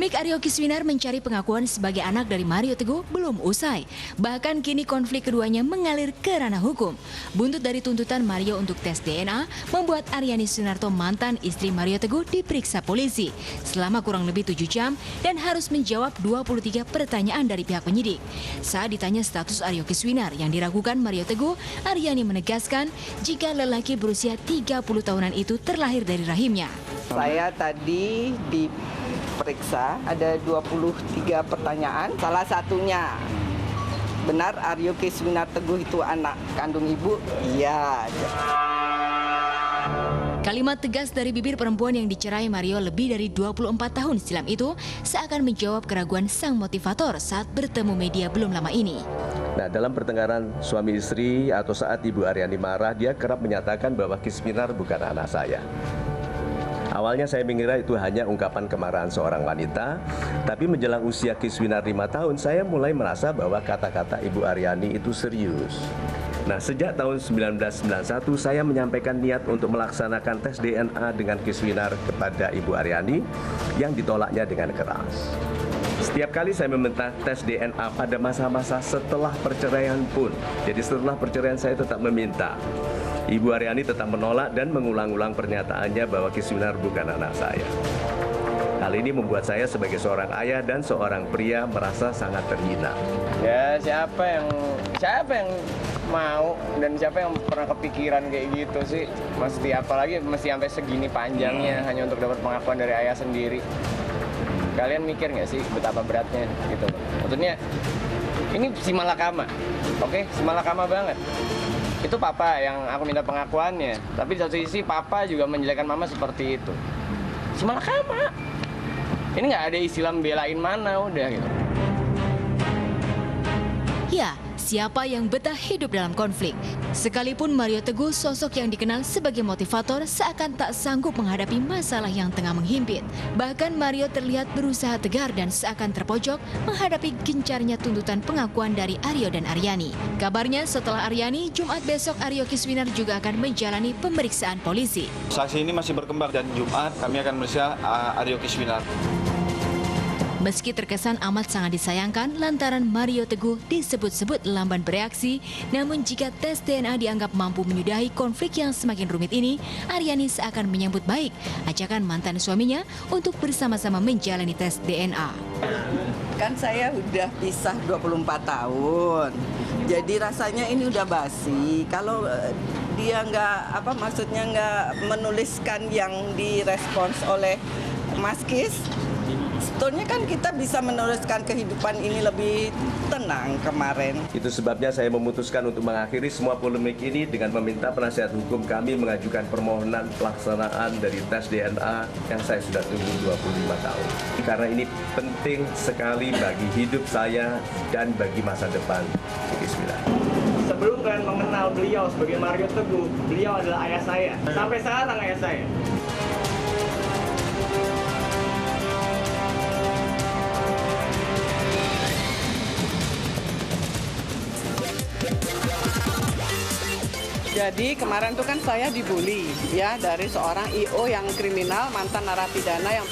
Konflik Aryo Kiswinar mencari pengakuan sebagai anak dari Mario Teguh belum usai. Bahkan kini konflik keduanya mengalir ke ranah hukum. Buntut dari tuntutan Mario untuk tes DNA membuat Aryani Sunarto mantan istri Mario Teguh diperiksa polisi selama kurang lebih 7 jam dan harus menjawab 23 pertanyaan dari pihak penyidik. Saat ditanya status Aryo Kiswinar yang diragukan Mario Teguh, Aryani menegaskan jika lelaki berusia 30 tahunan itu terlahir dari rahimnya. Saya tadi diperiksa ada 23 pertanyaan. Salah satunya, benar Aryo Kiswinar Teguh itu anak kandung ibu? Iya. Kalimat tegas dari bibir perempuan yang dicerai Mario lebih dari 24 tahun silam itu seakan menjawab keraguan sang motivator saat bertemu media belum lama ini. Nah, dalam pertengkaran suami istri atau saat Ibu Aryani marah, dia kerap menyatakan bahwa Kiswinar bukan anak saya. Awalnya saya mengira itu hanya ungkapan kemarahan seorang wanita, tapi menjelang usia Kiswinar 5 tahun, saya mulai merasa bahwa kata-kata Ibu Aryani itu serius. Nah, sejak tahun 1991 saya menyampaikan niat untuk melaksanakan tes DNA dengan Kiswinar kepada Ibu Aryani yang ditolaknya dengan keras. Setiap kali saya meminta tes DNA pada masa-masa setelah perceraian pun, jadi setelah perceraian saya tetap meminta. Ibu Aryani tetap menolak dan mengulang-ulang pernyataannya bahwa Kiswinar bukan anak saya. Hal ini membuat saya sebagai seorang ayah dan seorang pria merasa sangat terhina. Ya, siapa yang mau dan siapa yang pernah kepikiran kayak gitu sih? Mesti apalagi mesti sampai segini panjangnya hanya untuk dapat pengakuan dari ayah sendiri. Kalian mikir nggak sih betapa beratnya gitu? Maksudnya ini si malakama, oke? Si malakama banget. Itu papa yang aku minta pengakuannya, tapi di satu sisi papa juga menjelekkan mama seperti itu. Si malakama. Ini nggak ada istilah belain mana udah gitu. Ya, siapa yang betah hidup dalam konflik? Sekalipun Mario Teguh sosok yang dikenal sebagai motivator seakan tak sanggup menghadapi masalah yang tengah menghimpit. Bahkan Mario terlihat berusaha tegar dan seakan terpojok menghadapi gencarnya tuntutan pengakuan dari Aryo dan Aryani. Kabarnya setelah Aryani, Jumat besok Aryo Kiswinar juga akan menjalani pemeriksaan polisi. Saksi ini masih berkembang dan Jumat kami akan memeriksa Aryo Kiswinar. Meski terkesan amat sangat disayangkan lantaran Mario Teguh disebut-sebut lamban bereaksi, namun jika tes DNA dianggap mampu menyudahi konflik yang semakin rumit ini, Aryani seakan menyambut baik ajakan mantan suaminya untuk bersama-sama menjalani tes DNA. Kan saya udah pisah 24 tahun, jadi rasanya ini udah basi. Kalau dia nggak menuliskan yang direspons oleh Mas Kis, sebetulnya kan kita bisa meneruskan kehidupan ini lebih tenang kemarin. Itu sebabnya saya memutuskan untuk mengakhiri semua polemik ini dengan meminta penasihat hukum kami mengajukan permohonan pelaksanaan dari tes DNA yang saya sudah tunggu 25 tahun. Karena ini penting sekali bagi hidup saya dan bagi masa depan Kiswinar. Sebelum kalian mengenal beliau sebagai Mario Teguh, beliau adalah ayah saya. Sampai sekarang ayah saya. Jadi kemarin tuh kan saya dibully ya dari seorang IO yang kriminal, mantan narapidana yang